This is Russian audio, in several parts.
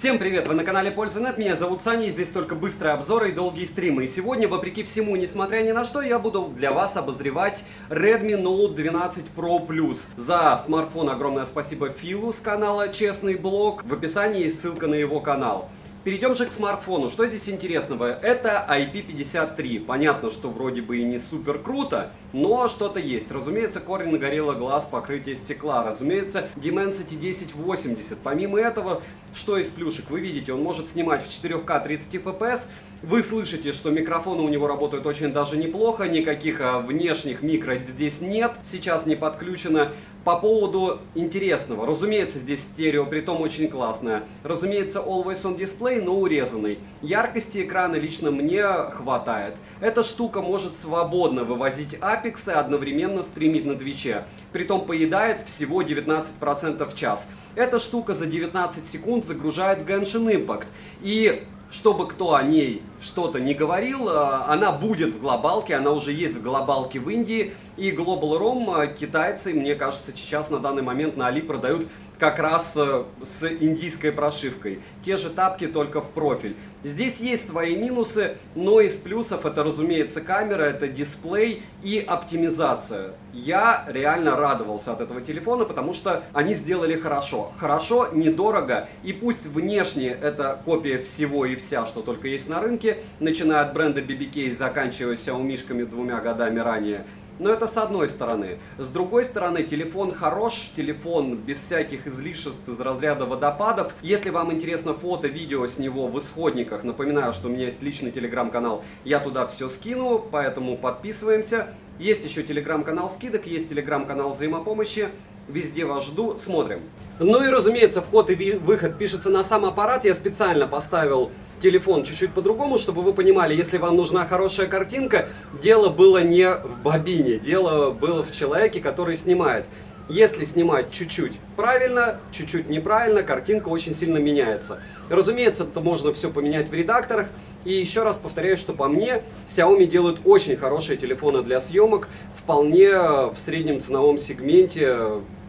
Всем привет! Вы на канале Польза.нет, меня зовут Саня, и здесь только быстрые обзоры и долгие стримы. И сегодня, вопреки всему, несмотря ни на что, я буду для вас обозревать Redmi Note 12 Pro Plus. За смартфон огромное спасибо Филу с канала Честный Блог. В описании есть ссылка на его канал. Перейдем же к смартфону. Что здесь интересного? Это IP53. Понятно, что вроде бы и не супер круто, но что-то есть. Разумеется, Corning Gorilla Glass покрытие стекла. Разумеется, Dimensity 1080. Помимо этого, что из плюшек? Вы видите, он может снимать в 4К 30 FPS. Вы слышите, что микрофоны у него работают очень даже неплохо. Никаких внешних микро здесь нет. Сейчас не подключено. По поводу интересного. Разумеется, здесь стерео, притом очень классное. Разумеется, Always On Display, но урезанный. Яркости экрана лично мне хватает. Эта штука может свободно вывозить апексы и одновременно стримить на Твиче. Притом поедает всего 19% в час. Эта штука за 19 секунд загружает Genshin Impact. И чтобы кто о ней что-то не говорил, она будет в глобалке, она уже есть в глобалке в Индии. И Global ROM китайцы, мне кажется, сейчас на данный момент на Али продают как раз с индийской прошивкой. Те же тапки, только в профиль. Здесь есть свои минусы, но из плюсов это, разумеется, камера, это дисплей и оптимизация. Я реально радовался от этого телефона, потому что они сделали хорошо. Хорошо, недорого, и пусть внешне это копия всего и вся, что только есть на рынке, начиная от бренда BBK и заканчивая Xiaomi-шками 2 годами ранее. Но это с одной стороны. С другой стороны, телефон хорош, телефон без всяких излишеств из разряда водопадов. Если вам интересно фото, видео с него в исходниках, напоминаю, что у меня есть личный телеграм-канал, я туда все скину, поэтому подписываемся. Есть еще телеграм-канал скидок, есть телеграм-канал взаимопомощи. Везде вас жду, смотрим. Ну и разумеется, вход и выход пишется на сам аппарат. Я специально поставил телефон чуть-чуть по-другому, чтобы вы понимали, если вам нужна хорошая картинка, дело было не в бобине, дело было в человеке, который снимает. Если снимать чуть-чуть правильно, чуть-чуть неправильно, картинка очень сильно меняется. Разумеется, это можно все поменять в редакторах. И еще раз повторяю, что по мне, Xiaomi делают очень хорошие телефоны для съемок, вполне в среднем ценовом сегменте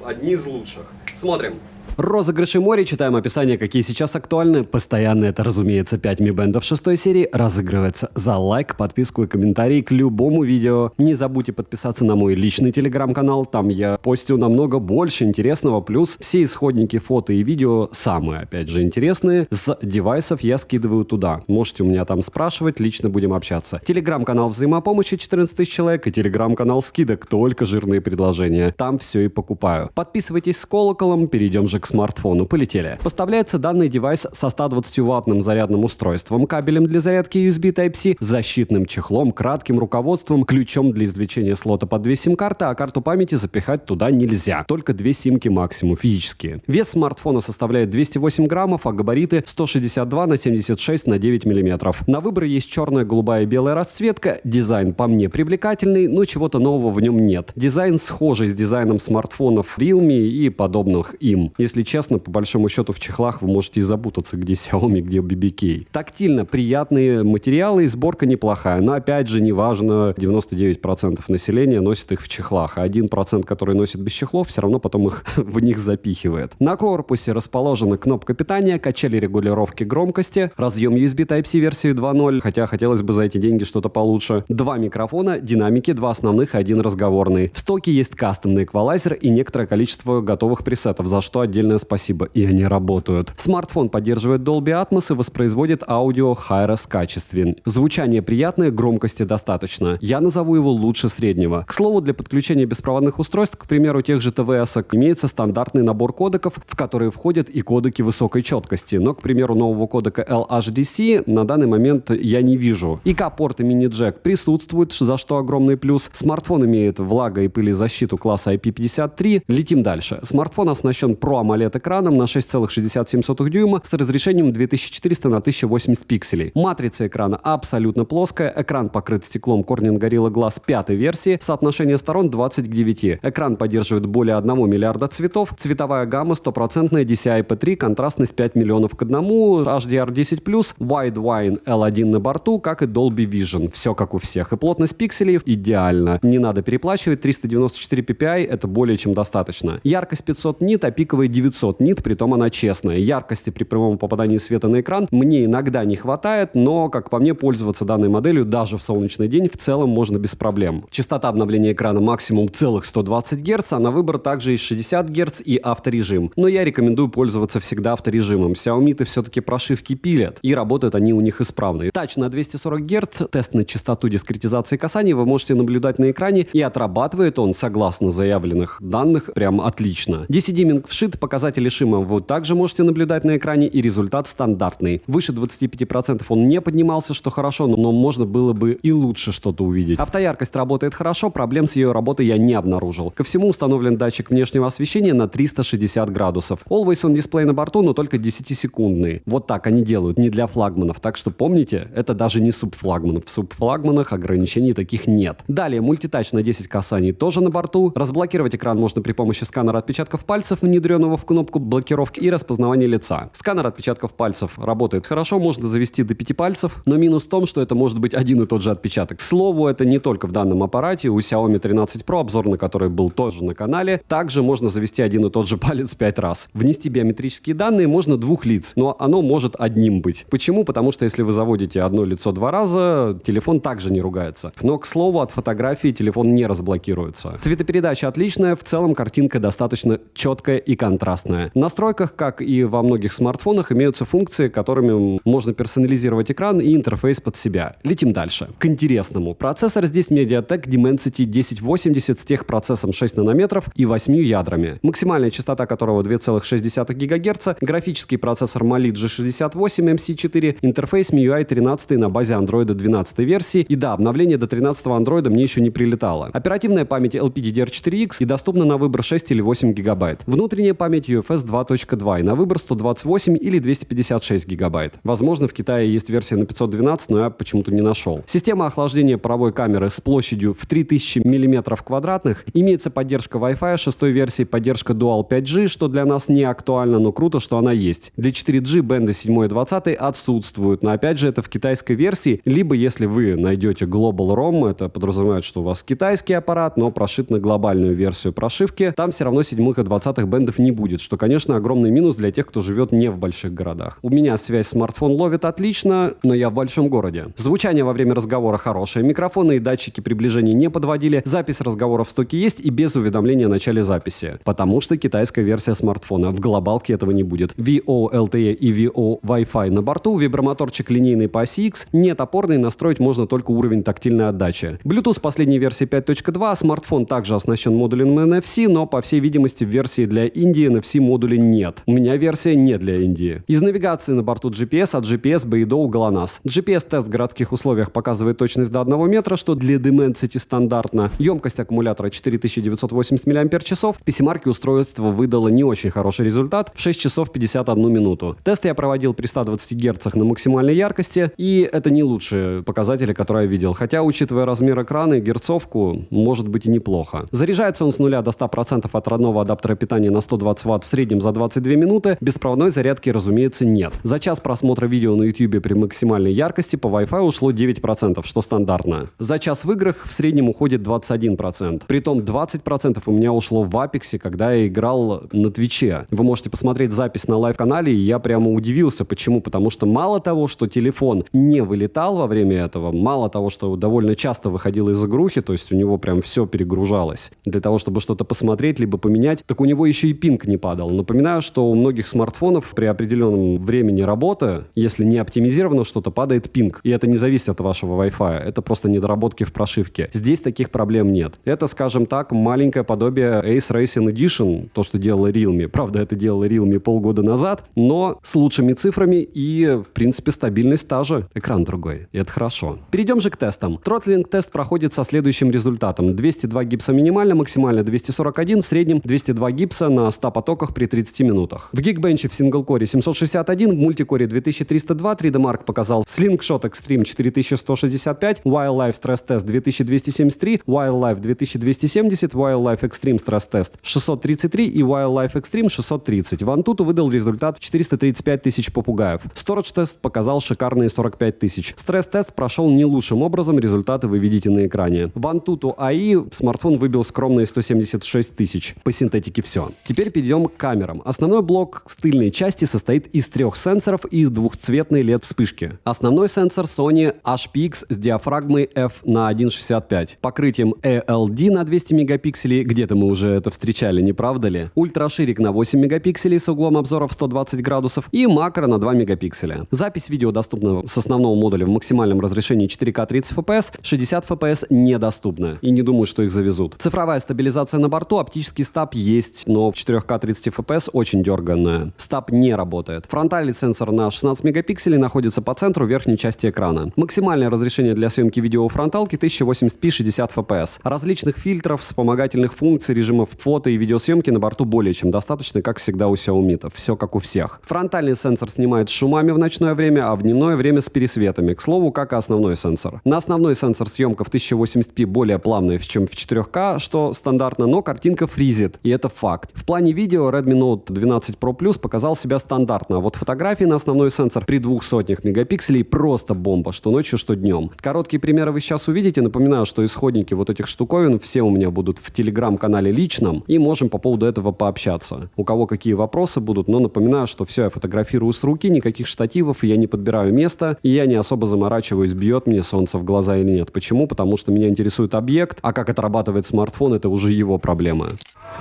одни из лучших. Смотрим. Розыгрыши море, читаем описание, какие сейчас актуальны. Постоянно это, разумеется, 5 Mi Band 6 серии разыгрывается за лайк, подписку и комментарий к любому видео. Не забудьте подписаться на мой личный телеграм-канал, там я постю намного больше интересного, плюс все исходники фото и видео, самые, опять же, интересные, с девайсов я скидываю туда. Можете у меня там спрашивать, лично будем общаться. Телеграм-канал взаимопомощи 14 тысяч человек и телеграм-канал скидок, только жирные предложения. Там все и покупаю. Подписывайтесь с колоколом, перейдем же к смартфону. Полетели. Поставляется данный девайс со 120-ваттным зарядным устройством, кабелем для зарядки USB Type-C, защитным чехлом, кратким руководством, ключом для извлечения слота под 2 сим-карты, а карту памяти запихать туда нельзя. Только 2 симки максимум физические. Вес смартфона составляет 208 граммов, а габариты 162 на 76 на 9 миллиметров. На выбор есть черная, голубая и белая расцветка. Дизайн по мне привлекательный, но чего-то нового в нем нет. Дизайн схожий с дизайном смартфонов Realme и подобных им. Если честно, по большому счету в чехлах вы можете и запутаться, где Xiaomi, где BBK. Тактильно приятные материалы и сборка неплохая, но опять же неважно, 99% населения носит их в чехлах, а 1%, который носит без чехлов, все равно потом их в них запихивает. На корпусе расположена кнопка питания, качели регулировки громкости, разъем USB Type-C версии 2.0, хотя хотелось бы за эти деньги что-то получше. 2 микрофона, динамики, 2 основных и 1 разговорный. В стоке есть кастомный эквалайзер и некоторое количество готовых пресетов, за что отдельное спасибо, и они работают. Смартфон поддерживает Dolby Atmos и воспроизводит аудио Hi-Res качестве. Звучание приятное, громкости достаточно. Я назову его лучше среднего. К слову, для подключения беспроводных устройств, к примеру, тех же ТВС-ок, имеется стандартный набор кодеков, в которые входят и кодеки высокой четкости. Но, к примеру, нового кодека LHDC на данный момент я не вижу. ИК-порт и мини-джек присутствуют, за что огромный плюс. Смартфон имеет влага- и пылезащиту класса IP53. Летим дальше. Смартфон оснащен Pro AMOLED экраном на 6,67 дюйма с разрешением 2400 на 1080 пикселей. Матрица экрана абсолютно плоская, экран покрыт стеклом Corning Gorilla Glass 5 версии, соотношение сторон 20 к 9. Экран поддерживает более 1 миллиарда цветов, цветовая гамма 100% DCI-P3, контрастность 5 миллионов к 1, HDR10+, Widevine L1 на борту, как и Dolby Vision. Все как у всех. И плотность пикселей идеально. Не надо переплачивать, 394 ppi это более чем достаточно. Яркость 500 нит, а пиковая 9 900 нит, притом она честная. Яркости при прямом попадании света на экран мне иногда не хватает, но, как по мне, пользоваться данной моделью даже в солнечный день в целом можно без проблем. Частота обновления экрана максимум целых 120 Гц, а на выбор также есть 60 Гц и авторежим. Но я рекомендую пользоваться всегда авторежимом. Xiaomi-то все-таки прошивки пилят, и работают они у них исправно. Тач на 240 Гц, тест на частоту дискретизации касаний вы можете наблюдать на экране, и отрабатывает он, согласно заявленных данных, прям отлично. DC-диминг вшит, показатели шума вы также можете наблюдать на экране, и результат стандартный. Выше 25% он не поднимался, что хорошо, но можно было бы и лучше что-то увидеть. Автояркость работает хорошо, проблем с ее работой я не обнаружил. Ко всему установлен датчик внешнего освещения на 360 градусов. Always on display на борту, но только 10-секундный. Вот так они делают, не для флагманов. Так что помните, это даже не субфлагман. В субфлагманах ограничений таких нет. Далее, мультитач на 10 касаний тоже на борту. Разблокировать экран можно при помощи сканера отпечатков пальцев, внедренного в кнопку блокировки и распознавания лица. Сканер отпечатков пальцев работает хорошо, можно завести до 5 пальцев, но минус в том, что это может быть один и тот же отпечаток. К слову, это не только в данном аппарате. У Xiaomi 13 Pro, обзор на который был тоже на канале, также можно завести один и тот же палец 5 раз. Внести биометрические данные можно двух лиц, но оно может одним быть. Почему? Потому что если вы заводите одно лицо 2 раза, телефон также не ругается. Но, к слову, от фотографии телефон не разблокируется. Цветопередача отличная, в целом картинка достаточно четкая и контрастная. В настройках, как и во многих смартфонах, имеются функции, которыми можно персонализировать экран и интерфейс под себя. Летим дальше. К интересному. Процессор здесь MediaTek Dimensity 1080 с техпроцессом 6 нанометров и 8 ядрами, максимальная частота которого 2,6 ГГц, графический процессор Mali G68 MC4, интерфейс MIUI 13 на базе Android 12 версии, и да, обновление до 13 Android мне еще не прилетало. Оперативная память LPDDR4X и доступна на выбор 6 или 8 ГБ. Внутренняя память UFS 2.2 и на выбор 128 или 256 ГБ. Возможно, в Китае есть версия на 512, но я почему-то не нашел. Система охлаждения паровой камеры с площадью в 3000 мм квадратных, имеется поддержка Wi-Fi 6 версии, поддержка Dual 5G, что для нас не актуально, но круто, что она есть. Для 4G бенды 7 и 20 отсутствуют, но опять же это в китайской версии, либо если вы найдете Global ROM, это подразумевает, что у вас китайский аппарат, но прошит на глобальную версию прошивки, там все равно 7 и 20 бендов не будет, что, конечно, огромный минус для тех, кто живет не в больших городах. У меня связь смартфон ловит отлично, но я в большом городе. Звучание во время разговора хорошее, микрофоны и датчики приближения не подводили, запись разговора в стоке есть и без уведомления о начале записи, потому что китайская версия смартфона, в глобалке этого не будет. VO LTE и VO Wi-Fi на борту, вибромоторчик линейный по оси X, нет опорный, настроить можно только уровень тактильной отдачи. Bluetooth последней версии 5.2, смартфон также оснащен модулем NFC, но по всей видимости в версии для Индии NFC модуля нет. У меня версия не для Индии. Из навигации на борту GPS, от GPS Beidou GLONASS. GPS-тест в городских условиях показывает точность до 1 метра, что для Dimensity стандартно. Емкость аккумулятора 4980 мАч. В PC-марке устройство выдало не очень хороший результат в 6 часов 51 минуту. Тест я проводил при 120 Гц на максимальной яркости, и это не лучшие показатели, которые я видел. Хотя, учитывая размер экрана и герцовку, может быть и неплохо. Заряжается он с 0 до 100% от родного адаптера питания на 120 Вт в среднем за 22 минуты. Беспроводной зарядки, разумеется, нет. За час просмотра видео на YouTube при максимальной яркости по Wi-Fi ушло 9%, что стандартно. За час в играх в среднем уходит 21%. Притом 20% у меня ушло в Apex, когда я играл на Твиче. Вы можете посмотреть запись на лайв-канале, и я прямо удивился. Почему? Потому что мало того, что телефон не вылетал во время этого, мало того, что довольно часто выходил из игрухи, то есть у него прям все перегружалось. Для того, чтобы что-то посмотреть, либо поменять, так у него еще и пинг не падал. Напоминаю, что у многих смартфонов при определенном времени работы, если не оптимизировано что-то, падает пинг. И это не зависит от вашего Wi-Fi. Это просто недоработки в прошивке. Здесь таких проблем нет. Это, скажем так, маленькое подобие Ace Racing Edition, то, что делала Realme. Правда, это делала Realme полгода назад, но с лучшими цифрами и, в принципе, стабильность та же. Экран другой. И это хорошо. Перейдем же к тестам. Тротлинг-тест проходит со следующим результатом. 202 гипса минимально, максимально 241, в среднем 202 гипса на 100 потоках при 30 минутах. В Geekbench в синглкоре 761, в мультикоре 2302, 3D Mark показал Slingshot Extreme 4165, Wildlife Stress Test 2273, Wildlife 2270, Wildlife Extreme Stress Test 633 и Wildlife Extreme 630. Вантуту выдал результат 435 тысяч попугаев. Storage Test показал шикарные 45 тысяч. Стресс-тест прошел не лучшим образом, результаты вы видите на экране. В Antutu AI смартфон выбил скромные 176 тысяч. По синтетике все. Теперь перейдем перейдем к камерам. Основной блок с тыльной части состоит из 3 сенсоров и из двухцветной LED-вспышки. Основной сенсор Sony HPX с диафрагмой f на 1.65, покрытием ALD на 200 мегапикселей, где-то мы уже это встречали, не правда ли? Ультраширик на 8 мегапикселей с углом обзора в 120 градусов и макро на 2 мегапикселя. Запись видео доступна с основного модуля в максимальном разрешении 4К 30 FPS, 60 FPS недоступна. И не думаю, что их завезут. Цифровая стабилизация на борту, оптический стаб есть, но в 4К 30 FPS очень дерганная. Стаб не работает. Фронтальный сенсор на 16 мегапикселей находится по центру верхней части экрана. Максимальное разрешение для съемки видео у фронталки 1080p 60 FPS. Различных фильтров, вспомогательных функций, режимов фото и видеосъемки на борту более чем достаточно, как всегда у Xiaomi. Все как у всех. Фронтальный сенсор снимает с шумами в ночное время, а в дневное время с пересветами. К слову, как и основной сенсор. На основной сенсор съемка в 1080p более плавная, чем в 4К, что стандартно, но картинка фризит, и это факт. В плане видео Redmi Note 12 Pro Plus показал себя стандартно, а вот фотографии на основной сенсор при 200 мегапикселей просто бомба, что ночью, что днем. Короткие примеры вы сейчас увидите. Напоминаю, что исходники вот этих штуковин все у меня будут в телеграм-канале личном, и можем по поводу этого пообщаться. У кого какие вопросы будут, но напоминаю, что все я фотографирую с руки, никаких штативов, я не подбираю место, и я не особо заморачиваюсь, бьет мне солнце в глаза или нет. Почему? Потому что меня интересует объект, а как отрабатывает смартфон, это уже его проблема.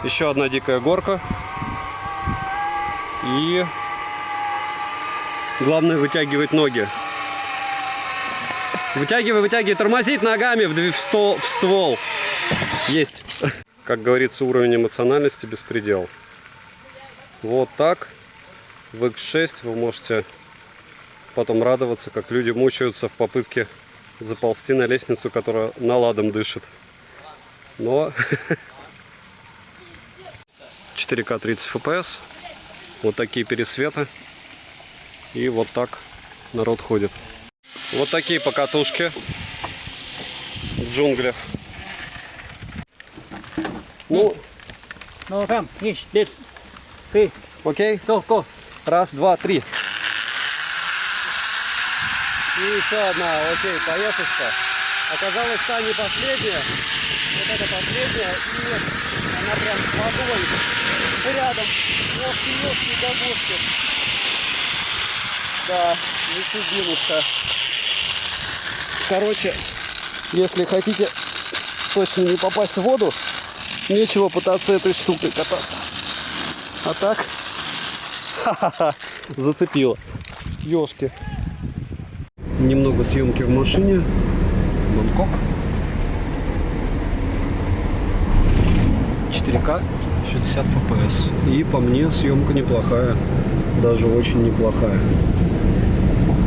Еще одна дикая горка. И главное вытягивать ноги. Вытягивай, тормозить ногами в ствол. Есть. Как говорится, уровень эмоциональности беспредел. Вот так. В X6 вы можете потом радоваться, как люди мучаются в попытке заползти на лестницу, которая наладом дышит. Но 4К 30 FPS. Вот такие пересветы. И вот так народ ходит. Вот такие покатушки в джунглях. Ну, окей. Раз, два, три. И еще одна. Окей, поехушка. Оказалось, та не последняя. Вот это последняя. И она прям огонь. Рядом. Ох, догушки. Да, ничего. Короче, если хотите точно не попасть в воду, нечего пытаться этой штукой кататься. А так, ха-ха-ха, зацепило. Ёшки. Немного съемки в машине. Бангкок. 4К, 60 FPS. И по мне съемка неплохая. Даже очень неплохая.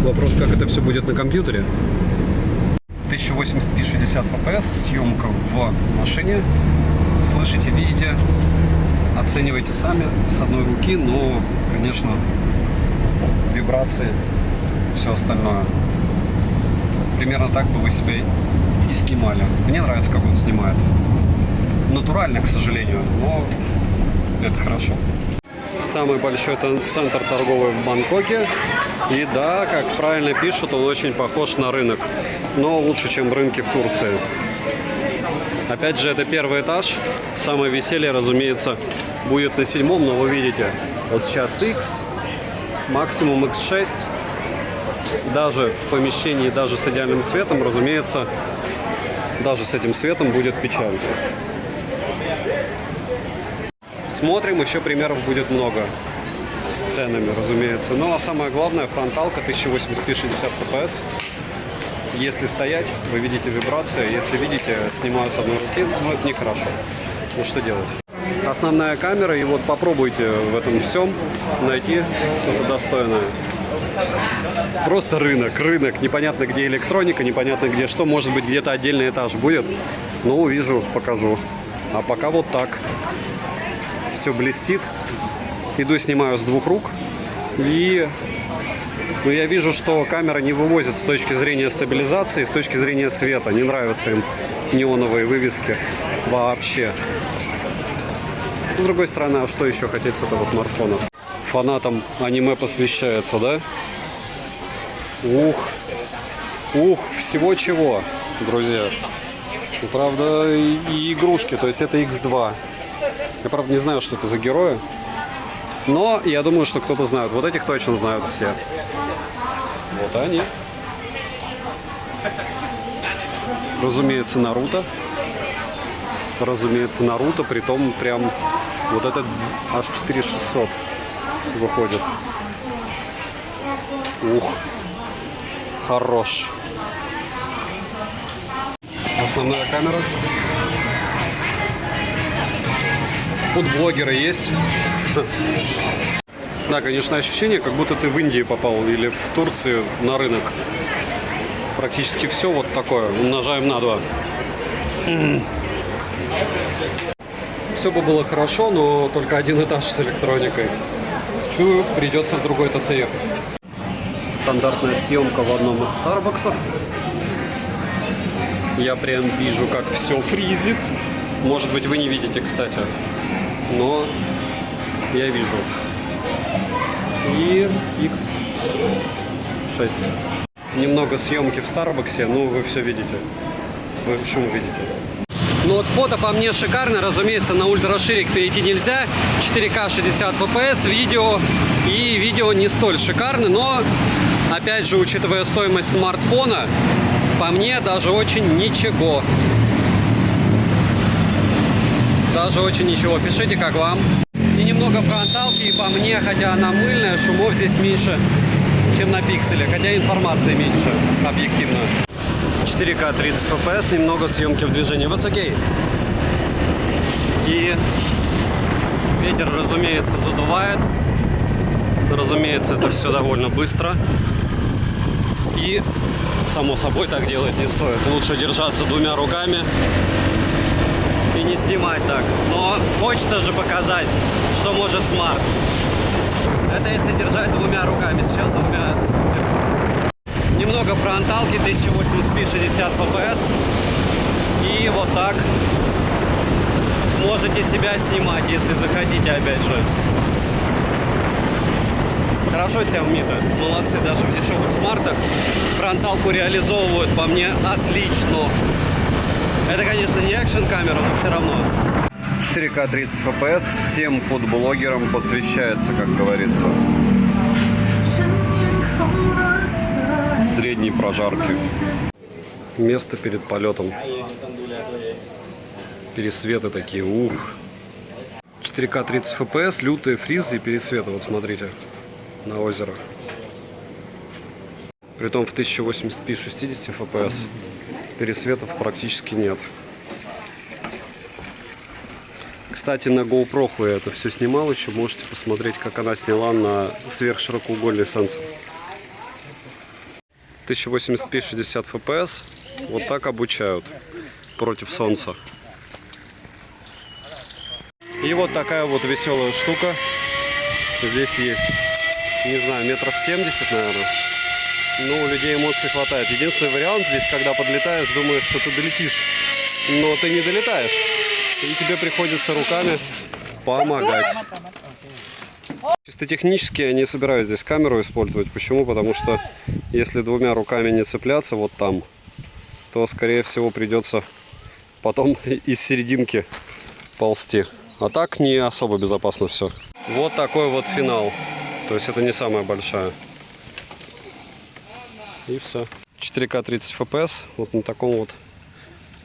Вопрос, как это все будет на компьютере. 1080p 60 FPS, съемка в машине. Слышите, видите, оценивайте сами с одной руки, но, конечно, вибрации, все остальное. Примерно так бы вы себя и снимали. Мне нравится, как он снимает. Натурально, к сожалению, но это хорошо. Самый большой центр торговый в Бангкоке. И да, как правильно пишут, он очень похож на рынок. Но лучше, чем рынки в Турции. Опять же, это первый этаж. Самое веселье, разумеется, будет на 7-м, но вы видите, вот сейчас X, максимум X6. Даже в помещении, даже с идеальным светом, разумеется, даже с этим светом будет печаль. Смотрим, еще примеров будет много с ценами, разумеется. Ну а самое главное, фронталка 1080p 60 FPS. Если стоять, вы видите вибрации. Если видите, снимаю с одной руки, но это нехорошо. Ну что делать? Основная камера, и вот попробуйте в этом всем найти что-то достойное. Просто рынок. Непонятно, где электроника, непонятно, где что. Может быть, где-то отдельный этаж будет. Но увижу, покажу. А пока вот так. Все блестит. Иду, снимаю с двух рук. И я вижу, что камера не вывозит с точки зрения стабилизации, с точки зрения света. Не нравятся им неоновые вывески вообще. С другой стороны, а что еще хотеть с этого смартфона? Фанатам аниме посвящается, да? Ух, всего чего, друзья. Правда, и игрушки, то есть это X2. Я, правда, не знаю, что это за герои. Но я думаю, что кто-то знает. Вот этих точно знают все. Вот они. Разумеется, Наруто. Разумеется, Наруто. Притом прям вот этот аж 4600 выходит. Ух. Хорош. Основная камера. Фудблогеры есть. Да, конечно, ощущение, как будто ты в Индии попал или в Турции на рынок. Практически все вот такое. Умножаем на 2. Все бы было хорошо, но только один этаж с электроникой. Чую, придется в другой ТЦ ехать. Стандартная съемка в одном из Старбаксов. Я прям вижу, как все фризит. Может быть, вы не видите, кстати. Но я вижу. И X6. Немного съемки в Старбаксе, ну вы все видите. Вы шум видите. Ну вот фото по мне шикарно. Разумеется, на ультраширик перейти нельзя. 4К 60 FPS, видео не столь шикарно, но опять же, учитывая стоимость смартфона, по мне даже очень ничего. Даже очень ничего. Пишите, как вам. И немного фронталки, и по мне, хотя она мыльная, шумов здесь меньше, чем на пикселе. Хотя информации меньше, объективно. 4К 30 FPS, немного съемки в движении. Вот окей. И ветер, разумеется, задувает. Разумеется, это все довольно быстро. И, само собой, так делать не стоит. Лучше держаться двумя руками и не снимать так. Но хочется же показать, что может смарт. Это если держать двумя руками. Сейчас двумя. Немного фронталки, 1080p 60 fps. И вот так сможете себя снимать, если захотите, опять же. Хорошо Xiaomi-то. Молодцы, даже в дешевых смартах фронталку реализовывают по мне отлично. Это, конечно, не экшн-камера, но все равно. 4К 30 FPS всем фудблогерам посвящается, как говорится. Средней прожарки. Место перед полетом. Пересветы такие, ух. 4К 30 FPS, лютые фризы и пересветы. Вот смотрите, на озеро. Притом в 1080p 60 FPS. Пересветов практически нет. Кстати, на GoPro я это все снимал еще. Можете посмотреть, как она сняла на сверхширокоугольный сенсор. 1080p 60 fps. Вот так обучают против солнца. И вот такая вот веселая штука здесь есть. Не знаю, метров 70, наверное. Ну, у людей эмоций хватает. Единственный вариант здесь, когда подлетаешь, думаешь, что ты долетишь. Но ты не долетаешь. И тебе приходится руками помогать. Чисто технически я не собираюсь здесь камеру использовать. Почему? Потому что если двумя руками не цепляться вот там, то, скорее всего, придется потом из серединки ползти. А так не особо безопасно все. Вот такой вот финал. То есть это не самая большая. И все. 4К 30 FPS. Вот на таком вот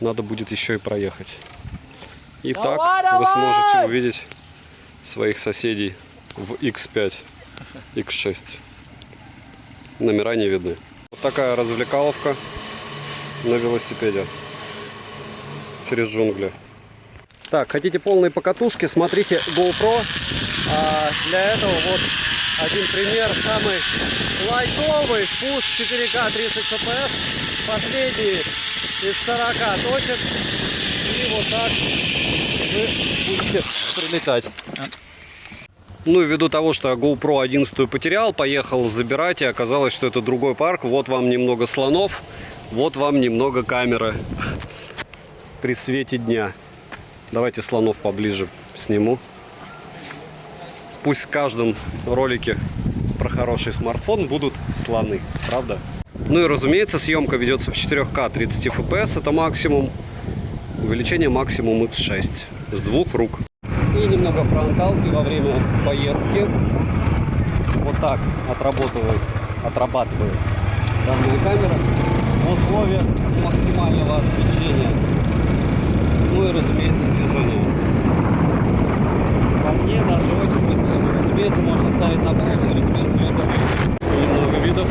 надо будет еще и проехать. И так вы сможете увидеть своих соседей в X5, X6. Номера не видны. Вот такая развлекаловка на велосипеде через джунгли. Так, хотите полные покатушки, смотрите GoPro. Для этого вот один пример, самый лайтовый спуск 4К 30 FPS, последний из 40 точек, и вот так вы будете прилетать. Ну и ввиду того, что я GoPro 11 потерял, поехал забирать, и оказалось, что это другой парк. Вот вам немного слонов, вот вам немного камеры при свете дня. Давайте слонов поближе сниму. Пусть в каждом ролике про хороший смартфон будут слоны, правда? Ну и разумеется, съемка ведется в 4К 30 FPS, это максимум. Увеличение максимум X6 с двух рук. И немного фронталки во время поездки. Вот так отрабатывает данная камера в условиях максимального освещения. Ну и, разумеется, движения. По мне даже очень медленно. Разумеется, можно ставить на паузу, разумеется, это немного видов.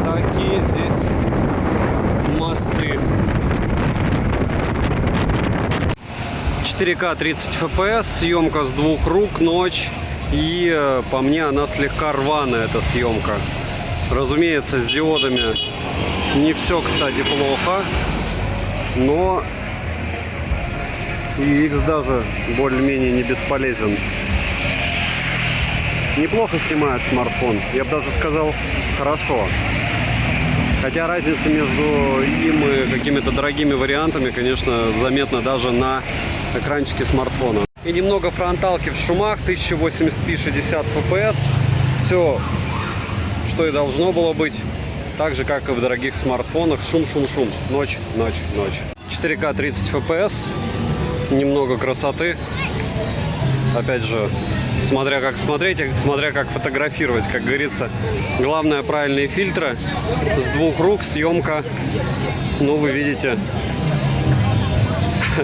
Такие здесь мосты. 4К 30 FPS, съемка с двух рук, ночь. И по мне она слегка рваная, эта съемка. Разумеется, с диодами не все, кстати, плохо. Но и X даже более-менее не бесполезен. Неплохо снимает смартфон. Я бы даже сказал, хорошо. Хотя разница между им и какими-то дорогими вариантами, конечно, заметна даже на экранчике смартфона. И немного фронталки в шумах, 1080p 60 fps. Все, что и должно было быть. Так же, как и в дорогих смартфонах. Шум, шум, шум. Ночь, ночь, ночь. 4К 30 fps. Немного красоты. Опять же, смотря как смотреть, смотря как фотографировать. Как говорится, главное правильные фильтры. С двух рук съемка. Ну, вы видите,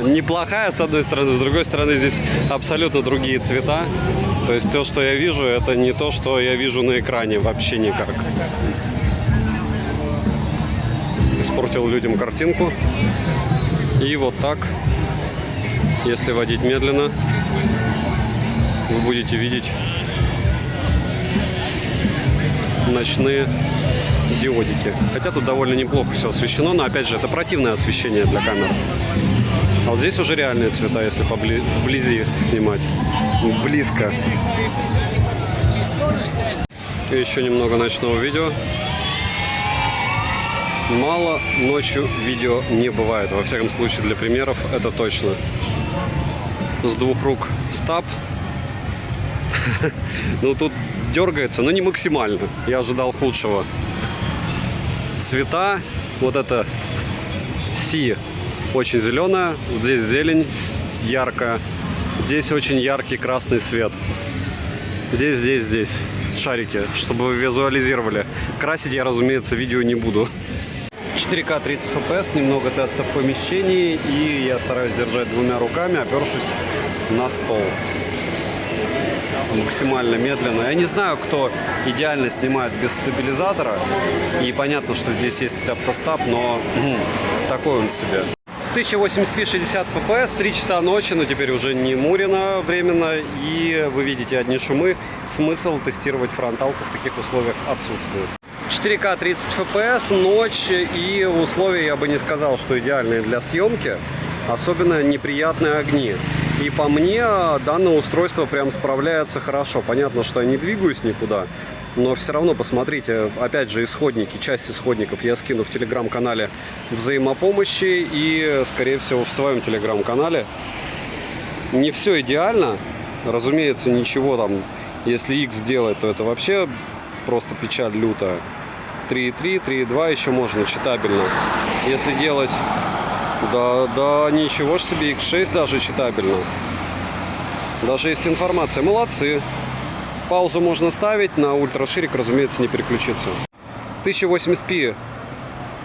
неплохая с одной стороны, с другой стороны здесь абсолютно другие цвета. То есть то, что я вижу, это не то, что я вижу на экране. Вообще никак. Испортил людям картинку. И вот так, если водить медленно, вы будете видеть ночные диодики. Хотя тут довольно неплохо все освещено, но опять же это противное освещение для камеры. А вот здесь уже реальные цвета, если вблизи снимать, близко. И еще немного ночного видео. Мало ночью видео не бывает. Во всяком случае, для примеров это точно. С двух рук стаб. Ну, тут дергается, но не максимально. Я ожидал худшего. Цвета. Вот это Си очень зеленая. Вот здесь зелень яркая. Здесь очень яркий красный свет. Здесь шарики, чтобы вы визуализировали. Красить я, разумеется, видео не буду. 4К 30 FPS, немного тестов в помещении, и я стараюсь держать двумя руками, опершись на стол. Максимально медленно. Я не знаю, кто идеально снимает без стабилизатора. И понятно, что здесь есть автостаб, но такой он себе. 1080p 60 fps, 3 часа ночи, но теперь уже не Мурино временно. И вы видите одни шумы. Смысл тестировать фронталку в таких условиях отсутствует. 4К 30 fps, ночь, и условия я бы не сказал, что идеальные для съемки. Особенно неприятные огни. И по мне данное устройство прям справляется хорошо. Понятно, что я не двигаюсь никуда, но все равно посмотрите, опять же, исходники, часть исходников я скину в телеграм-канале взаимопомощи и, скорее всего, в своем телеграм-канале. Не все идеально, разумеется, ничего там, если X сделать, то это вообще просто печаль лютая. 3.3, 3.2 еще можно, читабельно. Если делать... Да, ничего ж себе, X6 даже читабельно. Даже есть информация. Молодцы. Паузу можно ставить, на ультраширик, разумеется, не переключиться. 1080p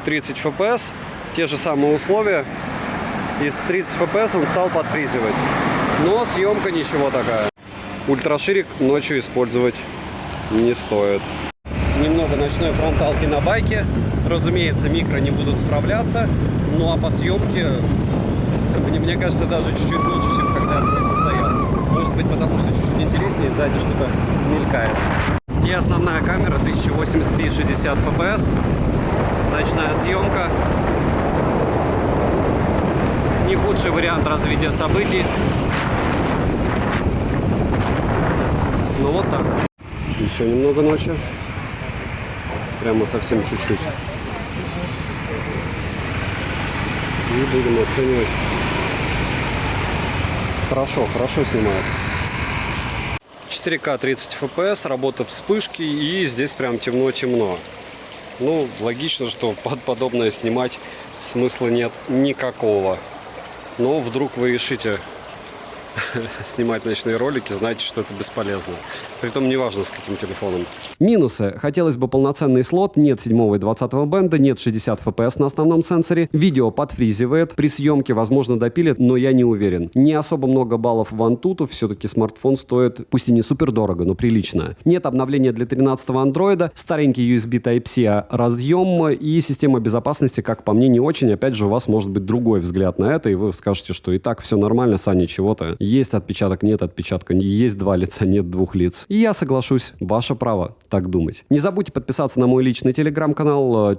30 fps, те же самые условия. Из 30 fps он стал подфризивать. Но съемка ничего такая. Ультраширик ночью использовать не стоит. Немного ночной фронталки на байке. Разумеется, микро не будут справляться. Ну а по съемке, мне кажется, даже чуть-чуть лучше, чем когда я просто стоял. Может быть, потому что чуть-чуть интереснее, сзади что-то мелькает. И основная камера 1080p 60 fps. Ночная съемка. Не худший вариант развития событий. Ну вот так. Еще немного ночи. Прямо совсем чуть-чуть. И будем оценивать. Хорошо снимает. 4К 30 fps, работа вспышки, и здесь прям темно-темно. Ну, логично, что подобное снимать смысла нет никакого. Но вдруг вы решите снимать ночные ролики, знаете, что это бесполезно. Притом неважно, с каким телефоном. Минусы. Хотелось бы полноценный слот, нет 7 и 20 бенда, нет 60 FPS на основном сенсоре, видео подфризивает, при съемке, возможно, допилит, но я не уверен. Не особо много баллов в Antutu, все-таки смартфон стоит, пусть и не супер дорого, но прилично. Нет обновления для 13-го андроида, старенький USB Type-C разъем и система безопасности, как по мне, не очень. Опять же, у вас может быть другой взгляд на это, и вы скажете, что и так все нормально, Саня, чего-то. Есть отпечаток, нет отпечатка, есть два лица, нет двух лиц. И я соглашусь, ваше право так думать. Не забудьте подписаться на мой личный телеграм-канал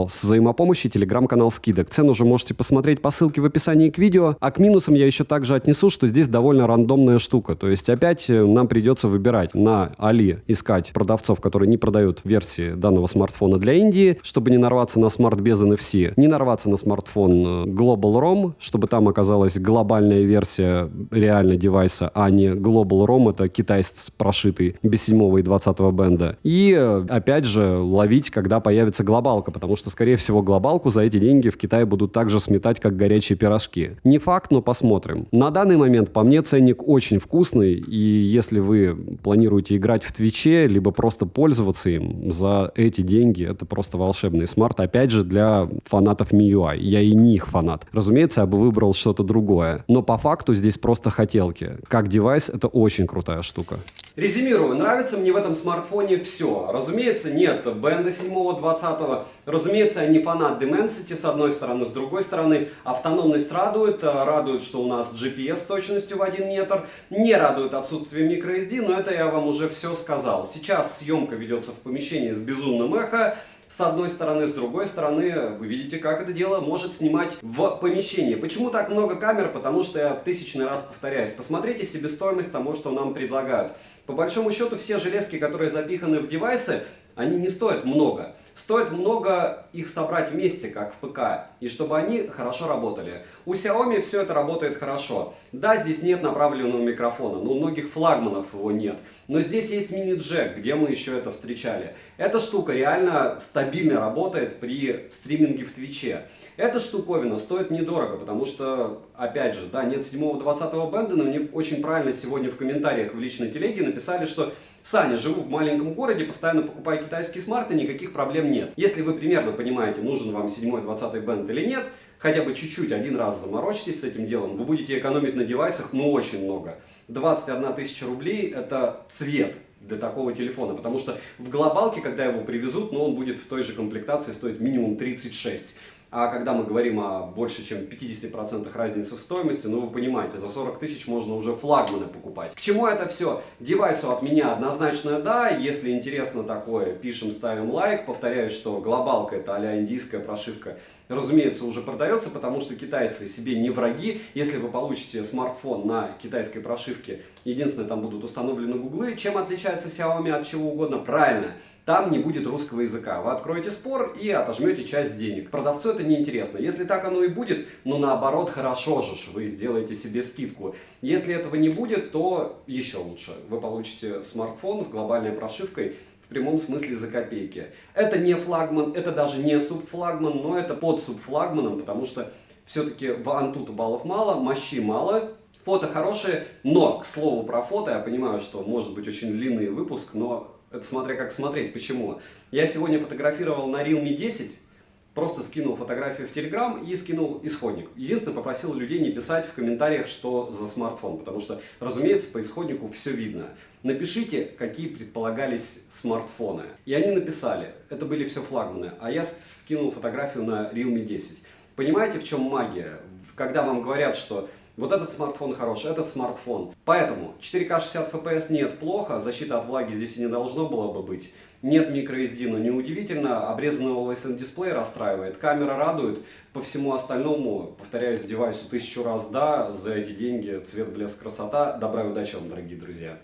с взаимопомощи, телеграм-канал скидок. Цену уже можете посмотреть по ссылке в описании к видео. А к минусам я еще также отнесу, что здесь довольно рандомная штука. То есть опять нам придется выбирать на Али, искать продавцов, которые не продают версии данного смартфона для Индии, чтобы не нарваться на смарт без NFC, не нарваться на смартфон Global ROM, чтобы там оказалась глобальная версия реально девайса, а не Global ROM, это китайец прошитый без 7 и 20 бенда. И, опять же, ловить, когда появится глобалка, потому что, скорее всего, глобалку за эти деньги в Китае будут также сметать, как горячие пирожки. Не факт, но посмотрим. На данный момент, по мне, ценник очень вкусный, и если вы планируете играть в Твиче, либо просто пользоваться им, за эти деньги это просто волшебный смарт, опять же, для фанатов MIUI. Я и не их фанат. Разумеется, я бы выбрал что-то другое. Но по факту здесь просто хотелки. Как девайс, это очень крутая штука. Резюмирую, нравится мне в этом смартфоне все. Разумеется, нет бенда 7-20. Разумеется, я не фанат Dimensity с одной стороны, с другой стороны, автономность радует. Радует, что у нас GPS с точностью в 1 метр. Не радует отсутствие microSD, но это я вам уже все сказал. Сейчас съемка ведется в помещении с безумным эхо. С одной стороны, с другой стороны, вы видите, как это дело может снимать в помещении. Почему так много камер? Потому что я в тысячный раз повторяюсь. Посмотрите себестоимость того, что нам предлагают. По большому счету, все железки, которые запиханы в девайсы, они не стоят много. Стоит много их собрать вместе, как в ПК, и чтобы они хорошо работали. У Xiaomi все это работает хорошо. Да, здесь нет направленного микрофона, но у многих флагманов его нет. Но здесь есть мини-джек, где мы еще это встречали. Эта штука реально стабильно работает при стриминге в Твиче. Эта штуковина стоит недорого, потому что, опять же, да, нет 7-20 бенда, но мне очень правильно сегодня в комментариях в личной телеге написали, что Саня, живу в маленьком городе, постоянно покупаю китайский смарт, и никаких проблем нет. Если вы примерно понимаете, нужен вам 7-20 бенд или нет, хотя бы чуть-чуть один раз заморочитесь с этим делом, вы будете экономить на девайсах, ну, очень много. 21 тысяча рублей – это цвет для такого телефона, потому что в глобалке, когда его привезут, ну, он будет в той же комплектации стоить минимум 36. А когда мы говорим о больше чем 50% разницы в стоимости, ну вы понимаете, за 40 тысяч можно уже флагманы покупать. К чему это все? Девайсу от меня однозначно да. Если интересно такое, пишем, ставим лайк. Повторяю, что глобалка, это а-ля индийская прошивка, разумеется, уже продается, потому что китайцы себе не враги. Если вы получите смартфон на китайской прошивке, единственное, там будут установлены гуглы. Чем отличается Xiaomi от чего угодно? Правильно. Там не будет русского языка. Вы откроете спор и отожмете часть денег. Продавцу это неинтересно. Если так оно и будет, ну наоборот, хорошо же, вы сделаете себе скидку. Если этого не будет, то еще лучше. Вы получите смартфон с глобальной прошивкой в прямом смысле за копейки. Это не флагман, это даже не субфлагман, но это под субфлагманом, потому что все-таки в Antutu баллов мало, мощи мало. Фото хорошие, но, к слову про фото, я понимаю, что может быть очень длинный выпуск, но это смотря как смотреть. Почему? Я сегодня фотографировал на Realme 10, просто скинул фотографию в Telegram и скинул исходник. Единственное, попросил людей не писать в комментариях, что за смартфон, потому что, разумеется, по исходнику все видно. Напишите, какие предполагались смартфоны. И они написали, это были все флагманы, а я скинул фотографию на Realme 10. Понимаете, в чем магия? Когда вам говорят, что вот этот смартфон хороший, этот смартфон. Поэтому 4К 60 FPS нет, плохо, защита от влаги здесь и не должно было бы быть. Нет microSD, но неудивительно, обрезанный OLED дисплей расстраивает, камера радует, по всему остальному, повторяюсь, девайсу 1000 раз да, за эти деньги, цвет, блеск, красота. Добра и удачи вам, дорогие друзья.